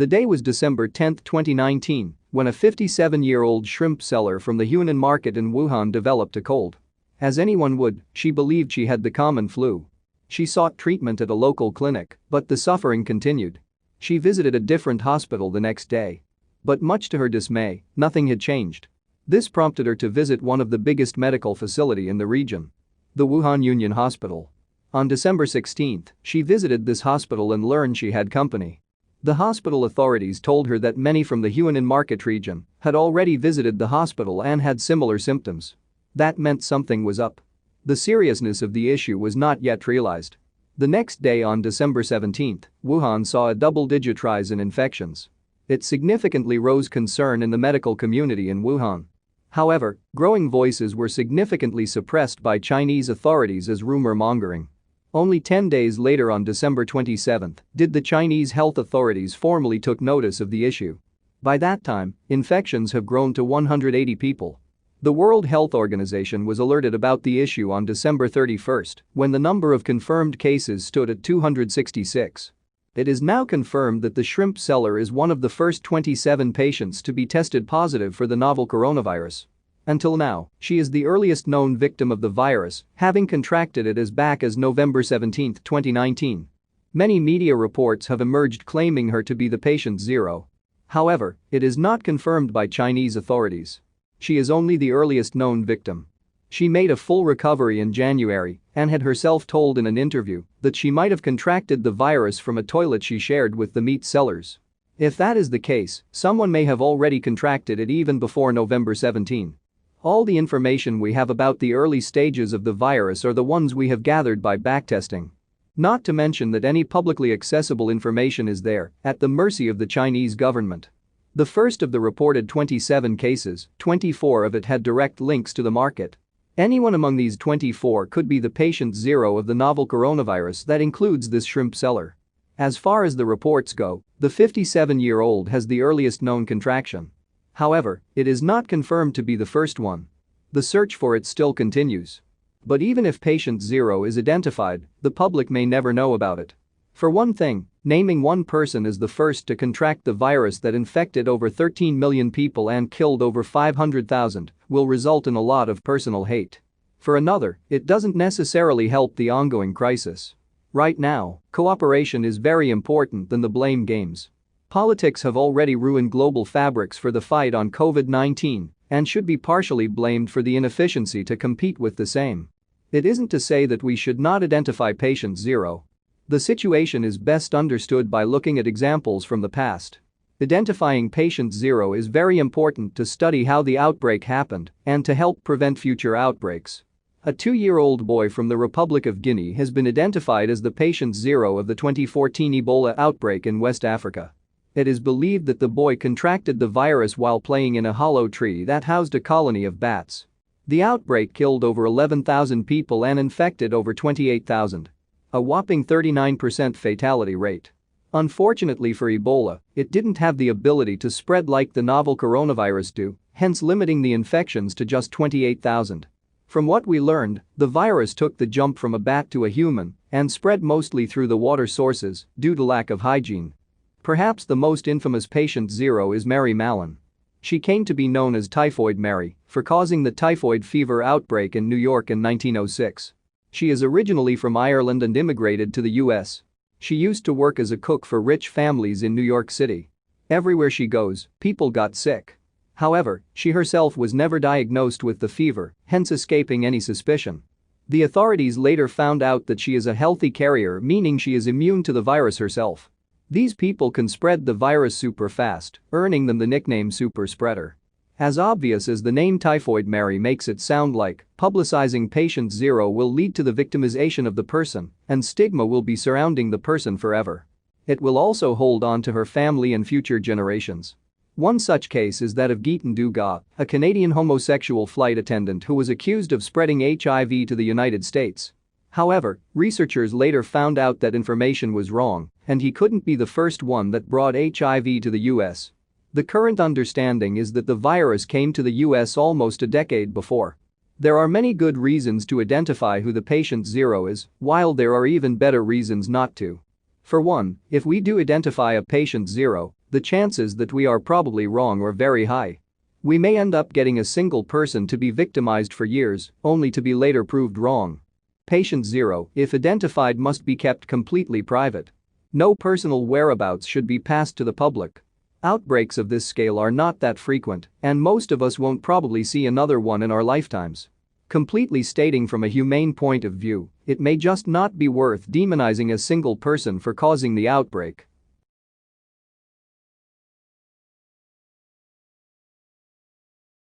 The day was December 10, 2019, when a 57-year-old shrimp seller from the Hunan market in Wuhan developed a cold. As anyone would, she believed she had the common flu. She sought treatment at a local clinic, but the suffering continued. She visited a different hospital the next day. But much to her dismay, nothing had changed. This prompted her to visit one of the biggest medical facility in the region, the Wuhan Union Hospital. On December 16, she visited this hospital and learned she had company. The hospital authorities told her that many from the Hunan market region had already visited the hospital and had similar symptoms. That meant something was up. The seriousness of the issue was not yet realized. The next day on December 17, Wuhan saw a double-digit rise in infections. It significantly rose concern in the medical community in Wuhan. However, growing voices were significantly suppressed by Chinese authorities as rumor mongering. Only 10 days later on December 27 did the Chinese health authorities formally took notice of the issue. By that time, infections have grown to 180 people. The World Health Organization was alerted about the issue on December 31 when the number of confirmed cases stood at 266. It is now confirmed that the shrimp seller is one of the first 27 patients to be tested positive for the novel coronavirus. Until now, she is the earliest known victim of the virus, having contracted it as back as November 17, 2019. Many media reports have emerged claiming her to be the patient zero. However, it is not confirmed by Chinese authorities. She is only the earliest known victim. She made a full recovery in January and had herself told in an interview that she might have contracted the virus from a toilet she shared with the meat sellers. If that is the case, someone may have already contracted it even before November 17. All the information we have about the early stages of the virus are the ones we have gathered by backtesting. Not to mention that any publicly accessible information is there, at the mercy of the Chinese government. The first of the reported 27 cases, 24 of it had direct links to the market. Anyone among these 24 could be the patient zero of the novel coronavirus that includes this shrimp seller. As far as the reports go, the 57-year-old has the earliest known contraction. However, it is not confirmed to be the first one. The search for it still continues. But even if patient zero is identified, the public may never know about it. For one thing, naming one person as the first to contract the virus that infected over 13 million people and killed over 500,000 will result in a lot of personal hate. For another, it doesn't necessarily help the ongoing crisis. Right now, cooperation is very important than the blame games. Politics have already ruined global fabrics for the fight on COVID-19 and should be partially blamed for the inefficiency to compete with the same. It isn't to say that we should not identify patient zero. The situation is best understood by looking at examples from the past. Identifying patient zero is very important to study how the outbreak happened and to help prevent future outbreaks. A 2-year-old boy from the Republic of Guinea has been identified as the patient zero of the 2014 Ebola outbreak in West Africa. It is believed that the boy contracted the virus while playing in a hollow tree that housed a colony of bats. The outbreak killed over 11,000 people and infected over 28,000. A whopping 39% fatality rate. Unfortunately for Ebola, it didn't have the ability to spread like the novel coronavirus do, hence limiting the infections to just 28,000. From what we learned, the virus took the jump from a bat to a human and spread mostly through the water sources due to lack of hygiene. Perhaps the most infamous patient zero is Mary Mallon. She came to be known as Typhoid Mary for causing the typhoid fever outbreak in New York in 1906. She is originally from Ireland and immigrated to the US. She used to work as a cook for rich families in New York City. Everywhere she goes, people got sick. However, she herself was never diagnosed with the fever, hence escaping any suspicion. The authorities later found out that she is a healthy carrier, meaning she is immune to the virus herself. These people can spread the virus super fast, earning them the nickname super spreader. As obvious as the name Typhoid Mary makes it sound like, publicizing patient zero will lead to the victimization of the person, and stigma will be surrounding the person forever. It will also hold on to her family and future generations. One such case is that of Geetan Dugas, a Canadian homosexual flight attendant who was accused of spreading HIV to the United States. However, researchers later found out that information was wrong, and he couldn't be the first one that brought HIV to the US. The current understanding is that the virus came to the US almost a decade before. There are many good reasons to identify who the patient zero is, while there are even better reasons not to. For one, if we do identify a patient zero, the chances that we are probably wrong are very high. We may end up getting a single person to be victimized for years, only to be later proved wrong. Patient 0, if identified, must be kept completely private. No personal whereabouts should be passed to the public. Outbreaks of this scale are not that frequent, and most of us won't probably see another one in our lifetimes. Completely stating from a humane point of view, it may just not be worth demonizing a single person for causing the outbreak.